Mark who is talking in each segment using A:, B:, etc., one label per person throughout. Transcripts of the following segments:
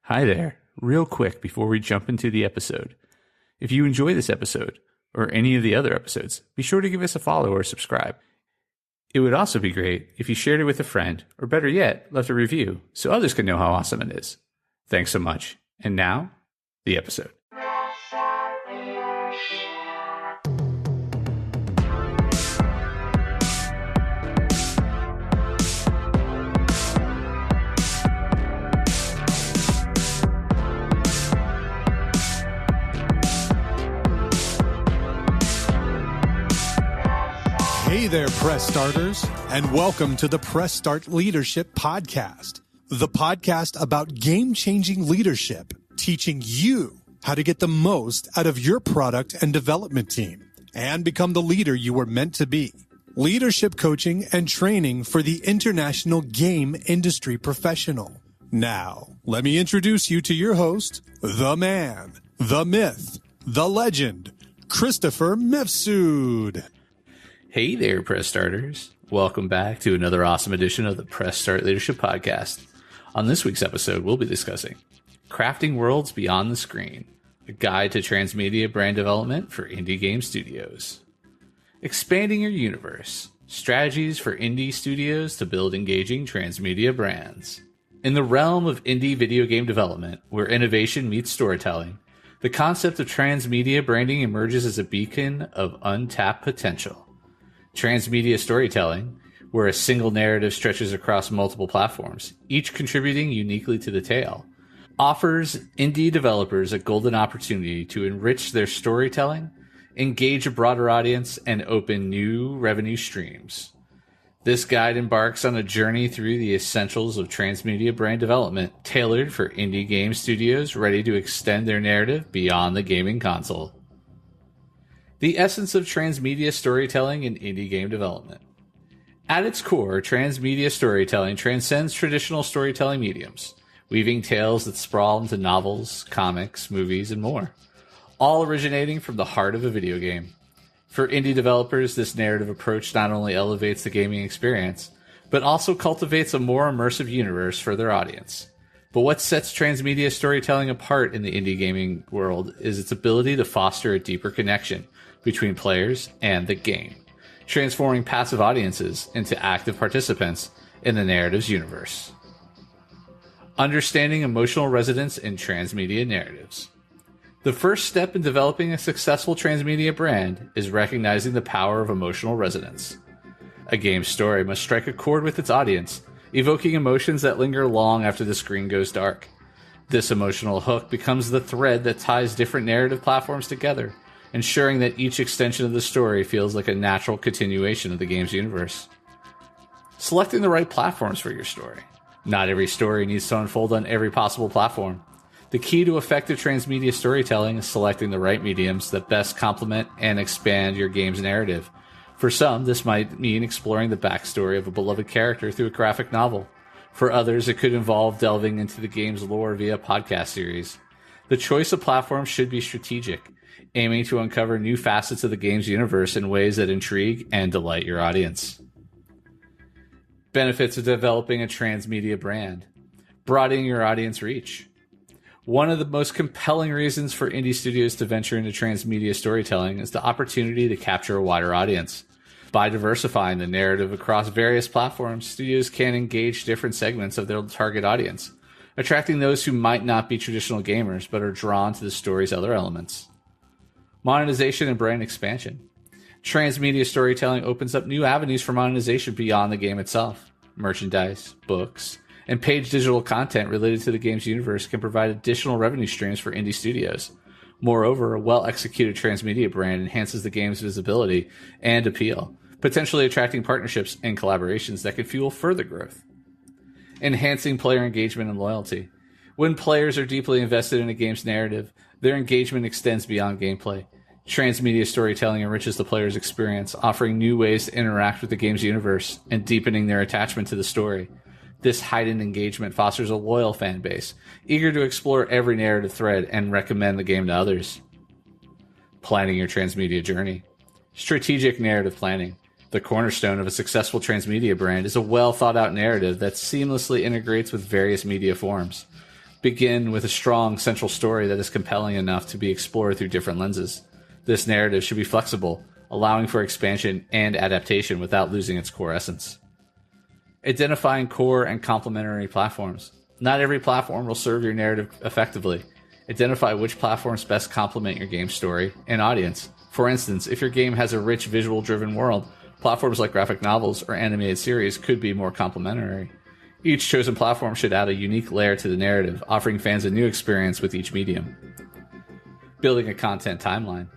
A: Hi there. Real quick before we jump into the episode. If you enjoy this episode, or any of the other episodes, be sure to give us a follow or subscribe. It would also be great if you shared it with a friend, or better yet, left a review so others can know how awesome it is. Thanks so much. And now, the episode.
B: Hey there, Press Starters, and welcome to the Press Start Leadership Podcast, the podcast about game-changing leadership, teaching you how to get the most out of your product and development team and become the leader you were meant to be. Leadership coaching and training for the international game industry professional. Now, let me introduce you to your host, the man, the myth, the legend, Christopher Mifsud.
A: Hey there, Press Starters. Welcome back to another awesome edition of the Press Start Leadership Podcast. On this week's episode, we'll be discussing Crafting Worlds Beyond the Screen, a guide to transmedia brand development for indie game studios. Expanding your universe, strategies for indie studios to build engaging transmedia brands. In the realm of indie video game development, where innovation meets storytelling, the concept of transmedia branding emerges as a beacon of untapped potential. Transmedia storytelling, where a single narrative stretches across multiple platforms, each contributing uniquely to the tale, offers indie developers a golden opportunity to enrich their storytelling, engage a broader audience, and open new revenue streams. This guide embarks on a journey through the essentials of transmedia brand development, tailored for indie game studios ready to extend their narrative beyond the gaming console. The essence of transmedia storytelling in indie game development. At its core, transmedia storytelling transcends traditional storytelling mediums, weaving tales that sprawl into novels, comics, movies, and more, all originating from the heart of a video game. For indie developers, this narrative approach not only elevates the gaming experience, but also cultivates a more immersive universe for their audience. But what sets transmedia storytelling apart in the indie gaming world is its ability to foster a deeper connection between players and the game, transforming passive audiences into active participants in the narrative's universe. Understanding emotional resonance in transmedia narratives. The first step in developing a successful transmedia brand is recognizing the power of emotional resonance. A game's story must strike a chord with its audience, evoking emotions that linger long after the screen goes dark. This emotional hook becomes the thread that ties different narrative platforms together, ensuring that each extension of the story feels like a natural continuation of the game's universe. Selecting the right platforms for your story. Not every story needs to unfold on every possible platform. The key to effective transmedia storytelling is selecting the right mediums that best complement and expand your game's narrative. For some, this might mean exploring the backstory of a beloved character through a graphic novel. For others, it could involve delving into the game's lore via podcast series. The choice of platforms should be strategic, aiming to uncover new facets of the game's universe in ways that intrigue and delight your audience. Benefits of developing a transmedia brand. Broadening your audience reach. One of the most compelling reasons for indie studios to venture into transmedia storytelling is the opportunity to capture a wider audience. By diversifying the narrative across various platforms, studios can engage different segments of their target audience, attracting those who might not be traditional gamers but are drawn to the story's other elements. Monetization and brand expansion. Transmedia storytelling opens up new avenues for monetization beyond the game itself. Merchandise, books, and paid digital content related to the game's universe can provide additional revenue streams for indie studios. Moreover, a well-executed transmedia brand enhances the game's visibility and appeal, potentially attracting partnerships and collaborations that can fuel further growth. Enhancing player engagement and loyalty. When players are deeply invested in a game's narrative, their engagement extends beyond gameplay. Transmedia storytelling enriches the player's experience, offering new ways to interact with the game's universe and deepening their attachment to the story. This heightened engagement fosters a loyal fan base, eager to explore every narrative thread and recommend the game to others. Planning your transmedia journey. Strategic narrative planning. The cornerstone of a successful transmedia brand is a well-thought-out narrative that seamlessly integrates with various media forms. Begin with a strong central story that is compelling enough to be explored through different lenses. This narrative should be flexible, allowing for expansion and adaptation without losing its core essence. Identifying core and complementary platforms. Not every platform will serve your narrative effectively. Identify which platforms best complement your game story and audience. For instance, if your game has a rich visual-driven world, platforms like graphic novels or animated series could be more complementary. Each chosen platform should add a unique layer to the narrative, offering fans a new experience with each medium. Building a content timeline.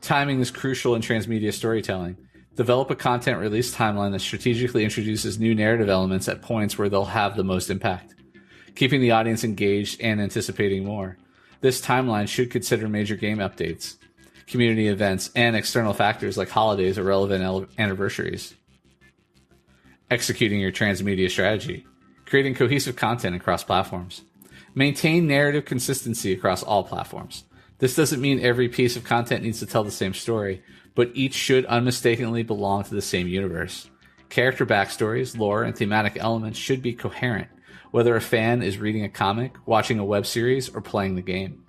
A: Timing is crucial in transmedia storytelling. Develop a content release timeline that strategically introduces new narrative elements at points where they'll have the most impact, keeping the audience engaged and anticipating more. This timeline should consider major game updates, community events, and external factors like holidays or relevant anniversaries. Executing your transmedia strategy. Creating cohesive content across platforms. Maintain narrative consistency across all platforms. This doesn't mean every piece of content needs to tell the same story, but each should unmistakably belong to the same universe. Character backstories, lore, and thematic elements should be coherent, whether a fan is reading a comic, watching a web series, or playing the game.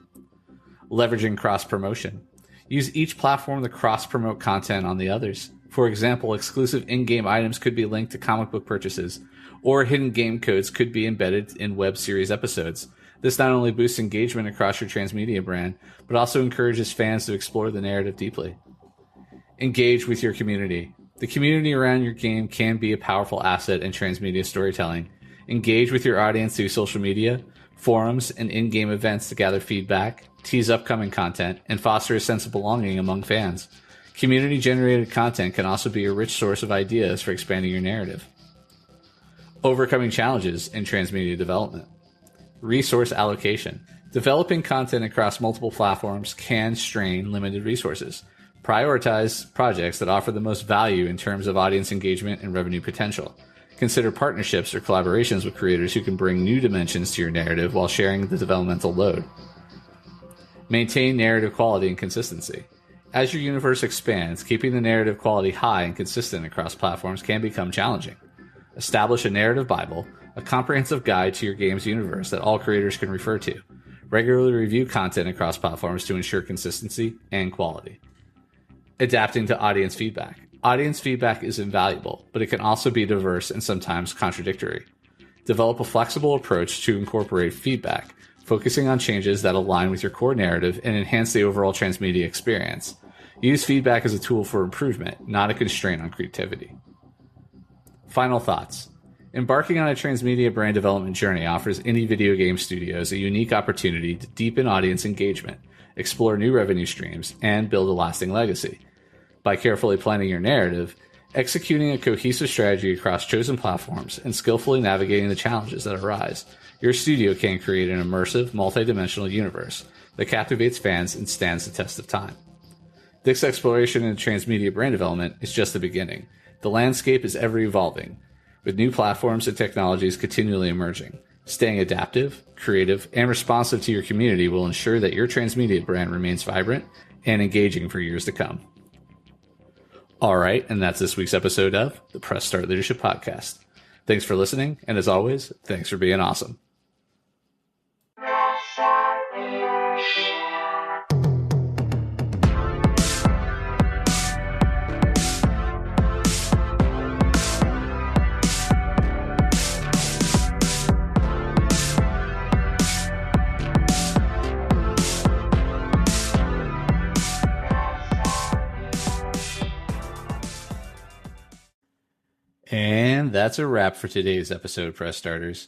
A: Leveraging cross-promotion. Use each platform to cross-promote content on the others. For example, exclusive in-game items could be linked to comic book purchases, or hidden game codes could be embedded in web series episodes. This not only boosts engagement across your transmedia brand, but also encourages fans to explore the narrative deeply. Engage with your community. The community around your game can be a powerful asset in transmedia storytelling. Engage with your audience through social media, forums, and in-game events to gather feedback, tease upcoming content, and foster a sense of belonging among fans. Community-generated content can also be a rich source of ideas for expanding your narrative. Overcoming challenges in transmedia development. Resource allocation. Developing content across multiple platforms can strain limited resources. Prioritize projects that offer the most value in terms of audience engagement and revenue potential. Consider partnerships or collaborations with creators who can bring new dimensions to your narrative while sharing the developmental load. Maintain narrative quality and consistency. As your universe expands, keeping the narrative quality high and consistent across platforms can become challenging. Establish a narrative Bible, a comprehensive guide to your game's universe that all creators can refer to. Regularly review content across platforms to ensure consistency and quality. Adapting to audience feedback. Audience feedback is invaluable, but it can also be diverse and sometimes contradictory. Develop a flexible approach to incorporate feedback, focusing on changes that align with your core narrative and enhance the overall transmedia experience. Use feedback as a tool for improvement, not a constraint on creativity. Final thoughts. Embarking on a transmedia brand development journey offers indie video game studios a unique opportunity to deepen audience engagement, explore new revenue streams, and build a lasting legacy. By carefully planning your narrative, executing a cohesive strategy across chosen platforms, and skillfully navigating the challenges that arise, your studio can create an immersive, multidimensional universe that captivates fans and stands the test of time. This exploration in transmedia brand development is just the beginning. The landscape is ever evolving, with new platforms and technologies continually emerging. Staying adaptive, creative, and responsive to your community will ensure that your transmedia brand remains vibrant and engaging for years to come. All right, and that's this week's episode of the Press Start Leadership Podcast. Thanks for listening, and as always, thanks for being awesome. And that's a wrap for today's episode, Press Starters.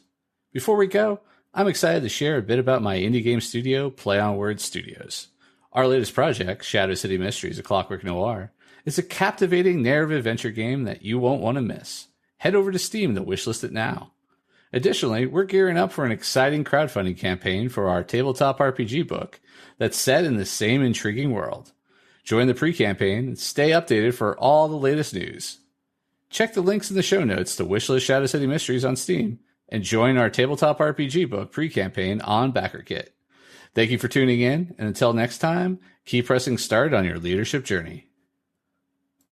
A: Before we go, I'm excited to share a bit about my indie game studio, Play on Words Studios. Our latest project, Shadow City Mysteries: A Clockwork Noir, is a captivating narrative adventure game that you won't want to miss. Head over to Steam to wishlist it now. Additionally, we're gearing up for an exciting crowdfunding campaign for our tabletop RPG book that's set in the same intriguing world. Join the pre-campaign and stay updated for all the latest news. Check the links in the show notes to wishlist Shadow City Mysteries on Steam and join our tabletop RPG book pre-campaign on BackerKit. Thank you for tuning in, and until next time, keep pressing start on your leadership journey.